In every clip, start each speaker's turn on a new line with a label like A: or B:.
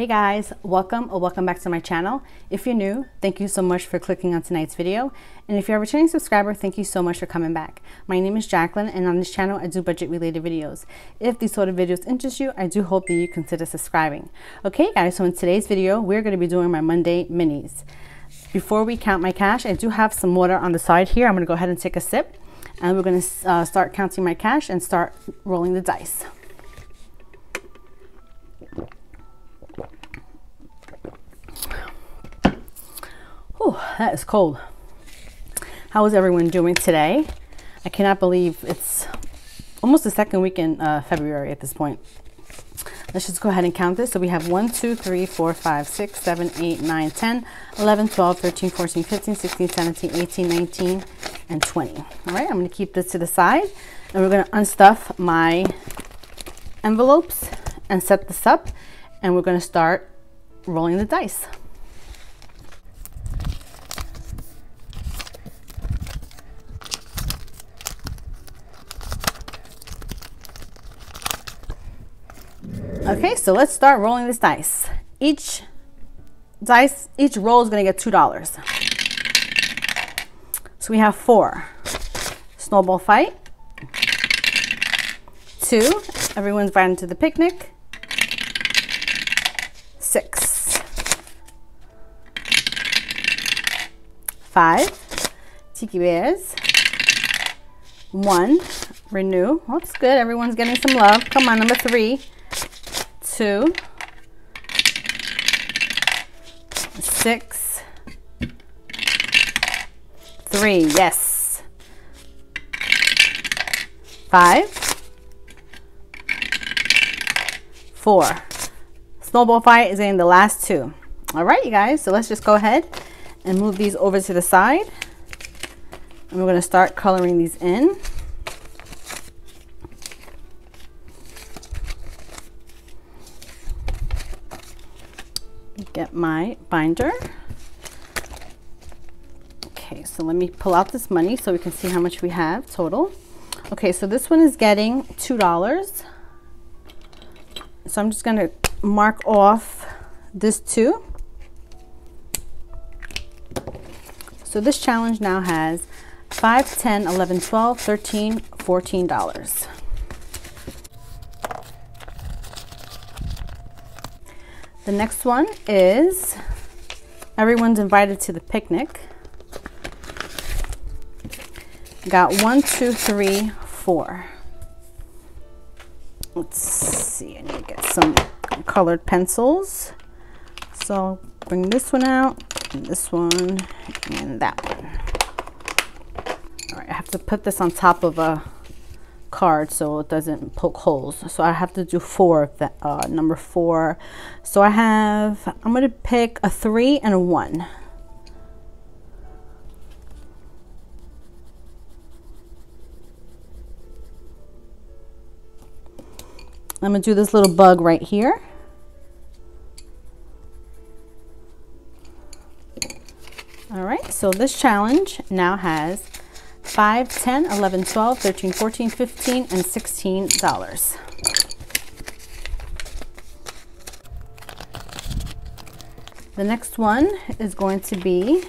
A: Hey guys, welcome or welcome back to my channel. If you're new, thank you so much for clicking on tonight's video. And if you're a returning subscriber, thank you so much for coming back. My name is Jacqueline, and on this channel, I do budget related videos. If these sort of videos interest you, I do hope that you consider subscribing. Okay guys, so in today's video, we're going to be doing my Monday minis. Before we count my cash, I do have some water on the side here. I'm going to go ahead and take a sip, and we're going to start counting my cash and start rolling the dice. Oh, that is cold. How is everyone doing today? I cannot believe it's almost the second week in February at this point. Let's just go ahead and count this. So we have 1, 2, 3, 4, 5, 6, 7, 8, 9, 10, 11, 12, 13, 14, 15, 16, 17, 18, 19, and 20. All right, I'm going to keep this to the side, and we're going to unstuff my envelopes and set this up, and we're going to start rolling the dice. Okay, so let's start rolling this dice. Each roll is going to get $2. So we have 4. Snowball fight. 2. Everyone's invited to the picnic. 6. 5. Tiki bears. 1. Renew. Oh, that's good. Everyone's getting some love. Come on, number 3. 2, 6, 3, yes, 5, 4. Snowball fight is in the last 2. All right, you guys, so let's just go ahead and move these over to the side, and we're going to start coloring these in. Get my binder. Okay, so let me pull out this money so we can see how much we have total. Okay, so this one is getting $2. So I'm just going to mark off this 2. So this challenge now has $5, $10, $11, $12, $13, $14. The next one is everyone's invited to the picnic. Got 1, 2, 3, 4. Let's see, I need to get some colored pencils. So bring this one out, and this one, and that one. All right, I have to put this on top of a card so it doesn't poke holes. So I have to do 4 of that, number 4. So I'm going to pick a 3 and a 1. I'm going to do this little bug right here. All right, so this challenge now has $5, $10, $11, $12, $13, $14, $15, and $16. The next one is going to be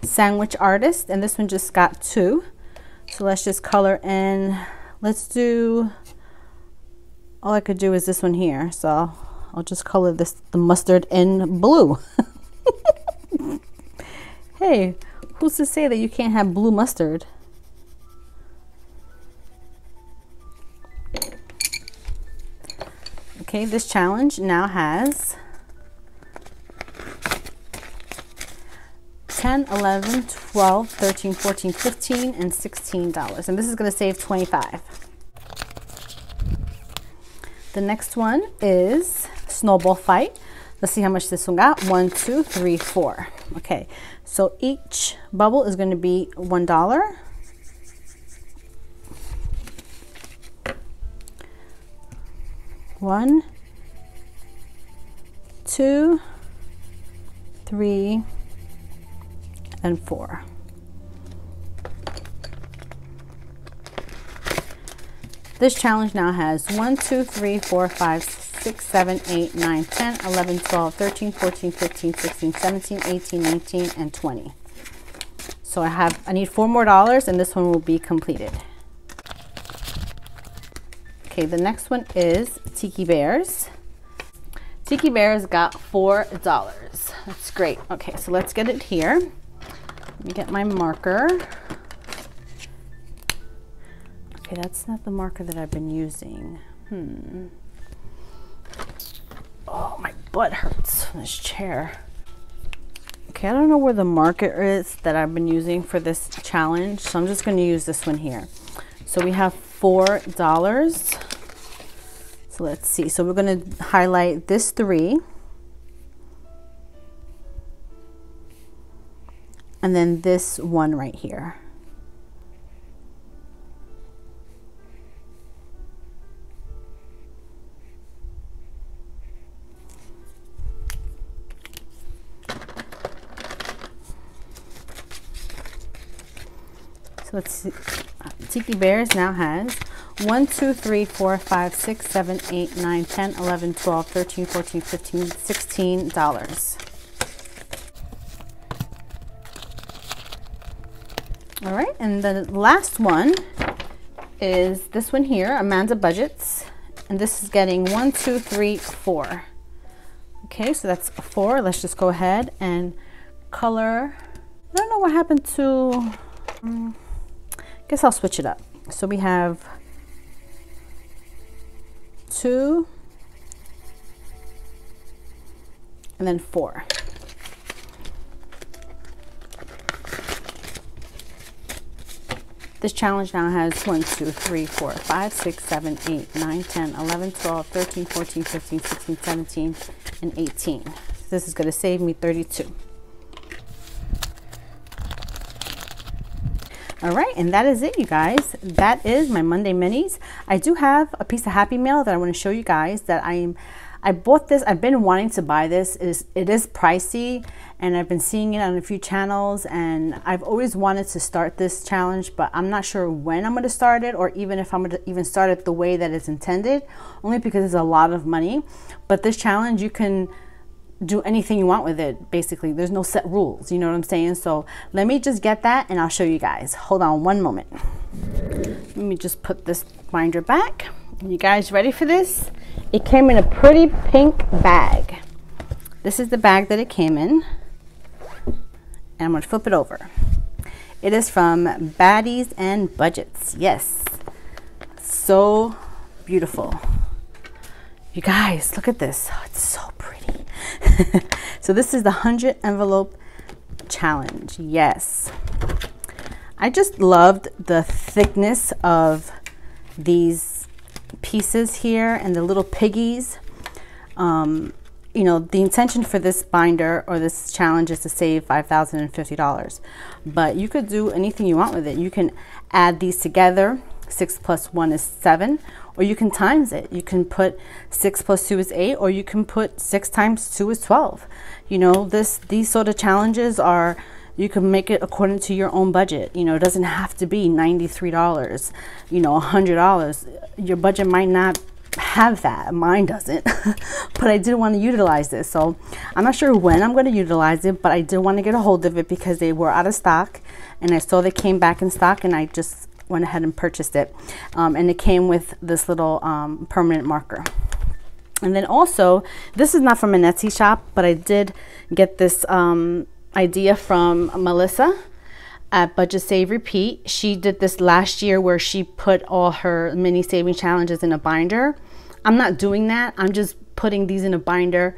A: Sandwich Artist, and this one just got 2. So let's just color in. Let's do, all I could do is this one here. So I'll just color the mustard in blue. Hey, who's to say that you can't have blue mustard? Okay, this challenge now has $10, $11, $12, $13, $14, $15, and $16. And this is going to save $25. The next one is Snowball Fight. Let's see how much this one got. 1, 2, 3, 4. Okay, so each bubble is going to be $1. One, 2, 3, and 4. This challenge now has 1, 2, 3, 4, 5, 6, 7, 8, 9, 10, 11, 12, 13, 14, 15, 16, 17, 18, 19, and 20. So I need $4 more and this one will be completed. Okay, the next one is Tiki Bears. Tiki Bears got $4. That's great. Okay, so let's get it here. Let me get my marker. Okay, that's not the marker that I've been using. Oh, my butt hurts from this chair. Okay, I don't know where the marker is that I've been using for this challenge, so I'm just going to use this one here. So we have $4. So let's see. So we're going to highlight this 3. And then this 1 right here. So let's see. Tiki Bears now has 1, 2, 3, 4, 5, 6, 7, 8, 9, 10, 11, 12, 13, 14, 15, $16. All right, and the last one is this one here, mbbmusic, and this is getting 1, 2, 3, 4. Okay, so that's 4. Let's just go ahead and color. I don't know what happened to, guess I'll switch it up. So we have 2 and then 4. This challenge now has 1, 2, 3, 4, 5, 6, 7, 8, 9, 10, 11, 12, 13, 14, 15, 16, 17, and 18. This is going to save me 32. All right, and that is it, you guys. That is my Monday minis. I do have a piece of Happy Mail that I want to show you guys that I bought this. I've been wanting to buy this. It is pricey, and I've been seeing it on a few channels, and I've always wanted to start this challenge, but I'm not sure when I'm going to start it, or even if I'm going to even start it the way that it's intended, only because it's a lot of money. But this challenge, you can do anything you want with it. Basically, there's no set rules, you know what I'm saying? So let me just get that and I'll show you guys. Hold on one moment. Let me just put this binder back. You guys ready for this? It came in a pretty pink bag. This is the bag that it came in, and I'm going to flip it over. It is from Baddies and Budgetz. Yes, so beautiful. You guys, look at this. Oh, it's so pretty. So this is the 100 envelope challenge. Yes, I just loved the thickness of these pieces here and the little piggies. You know, the intention for this binder or this challenge is to save $5,050, but you could do anything you want with it. You can add these together. 6 plus 1 is 7, or you can times it. You can put 6 plus 2 is 8, or you can put 6 times 2 is 12. You know, these sort of challenges are, you can make it according to your own budget. You know, it doesn't have to be $93, you know, $100. Your budget might not have that. Mine doesn't. But I did want to utilize this, so I'm not sure when I'm going to utilize it, but I did want to get a hold of it because they were out of stock, and I saw they came back in stock, and I just went ahead and purchased it. And it came with this little permanent marker. And then also, this is not from an Etsy shop, but I did get this idea from Melissa at Budget Save Repeat. She did this last year where she put all her mini saving challenges in a binder. I'm not doing that. I'm just putting these in a binder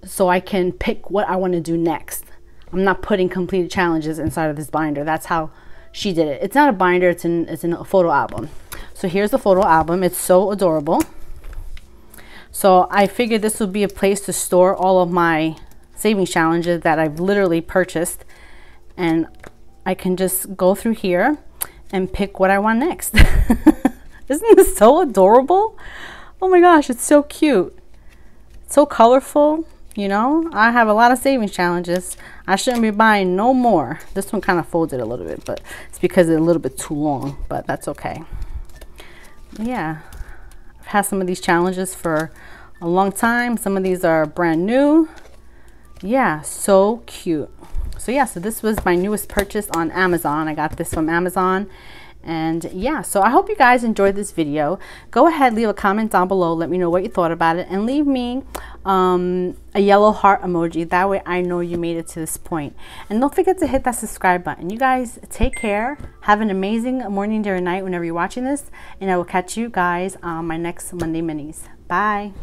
A: so I can pick what I want to do next. I'm not putting completed challenges inside of this binder. That's how she did it. It's not a binder, it's in a photo album. So here's the photo album. It's so adorable. So I figured this would be a place to store all of my savings challenges that I've literally purchased, and I can just go through here and pick what I want next. Isn't this so adorable? Oh my gosh, it's so cute. It's so colorful. You know, I have a lot of savings challenges. I shouldn't be buying no more. This one kind of folded a little bit, but it's because it's a little bit too long, but that's okay. Yeah, I've had some of these challenges for a long time. Some of these are brand new. Yeah, so cute. So yeah, so this was my newest purchase on Amazon. I got this from Amazon. And yeah, so I hope you guys enjoyed this video. Go ahead, leave a comment down below. Let me know what you thought about it, and leave me a yellow heart emoji. That way I know you made it to this point. And don't forget to hit that subscribe button. You guys take care. Have an amazing morning, day, or night whenever you're watching this. And I will catch you guys on my next Monday minis. Bye.